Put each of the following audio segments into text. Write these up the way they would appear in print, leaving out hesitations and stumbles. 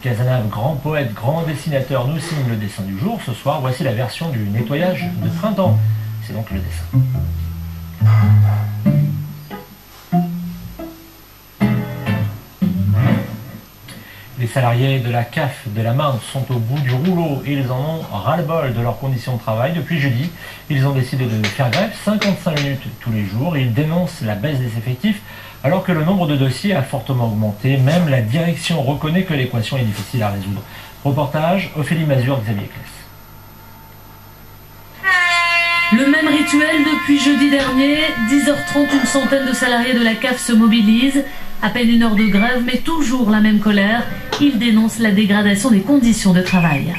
Cazenave, grand poète, grand dessinateur, nous signe le dessin du jour. Ce soir, voici la version du nettoyage de printemps. C'est donc le dessin. Les salariés de la CAF de la Marne sont au bout du rouleau et ils en ont ras-le-bol de leurs conditions de travail. Depuis jeudi, ils ont décidé de faire grève 55 minutes tous les jours. Ils dénoncent la baisse des effectifs alors que le nombre de dossiers a fortement augmenté. Même la direction reconnaît que l'équation est difficile à résoudre. Reportage, Ophélie Mazur, Xavier Claes. Le même rituel depuis jeudi dernier, 10h30, une centaine de salariés de la CAF se mobilisent. À peine une heure de grève, mais toujours la même colère. Ils dénoncent la dégradation des conditions de travail.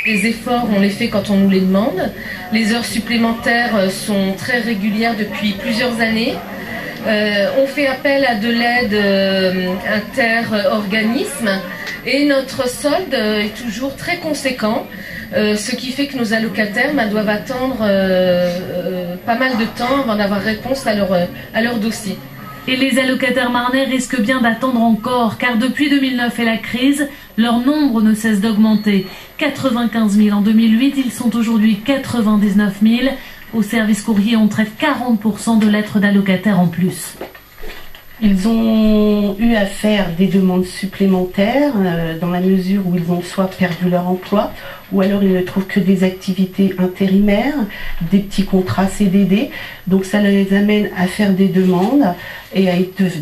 Les efforts, on les fait quand on nous les demande. Les heures supplémentaires sont très régulières depuis plusieurs années. On fait appel à de l'aide inter-organismes et notre solde est toujours très conséquent. Ce qui fait que nos allocataires doivent attendre pas mal de temps avant d'avoir réponse à leur dossier. Et les allocataires marnais risquent bien d'attendre encore, car depuis 2009 et la crise, leur nombre ne cesse d'augmenter. 95 000 en 2008, ils sont aujourd'hui 99 000. Au service courrier, on traite 40% de lettres d'allocataires en plus. Ils ont eu à faire des demandes supplémentaires dans la mesure où ils ont soit perdu leur emploi ou alors ils ne trouvent que des activités intérimaires, des petits contrats CDD. Donc ça les amène à faire des demandes et à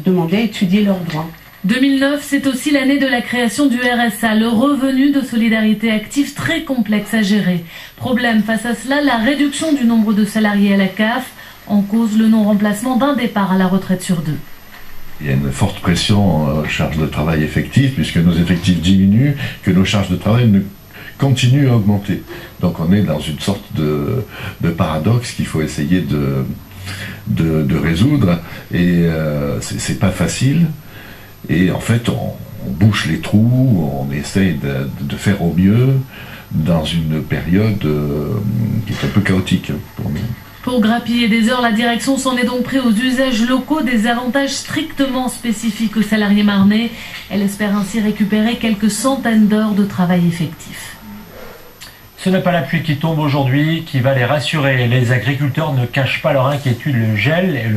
demander à étudier leurs droits. 2009, c'est aussi l'année de la création du RSA, le revenu de solidarité active très complexe à gérer. Problème face à cela, la réduction du nombre de salariés à la CAF, en cause le non-remplacement d'un départ à la retraite sur deux. Il y a une forte pression charge de travail effective, puisque nos effectifs diminuent, que nos charges de travail continuent à augmenter. Donc on est dans une sorte de paradoxe qu'il faut essayer de résoudre, et c'est pas facile. Et en fait, on bouche les trous, on essaye de faire au mieux dans une période qui est un peu chaotique pour nous. Pour grappiller des heures, la direction s'en est donc pris aux usages locaux, des avantages strictement spécifiques aux salariés marnais. Elle espère ainsi récupérer quelques centaines d'heures de travail effectif. Ce n'est pas la pluie qui tombe aujourd'hui qui va les rassurer. Les agriculteurs ne cachent pas leur inquiétude. Le gel et le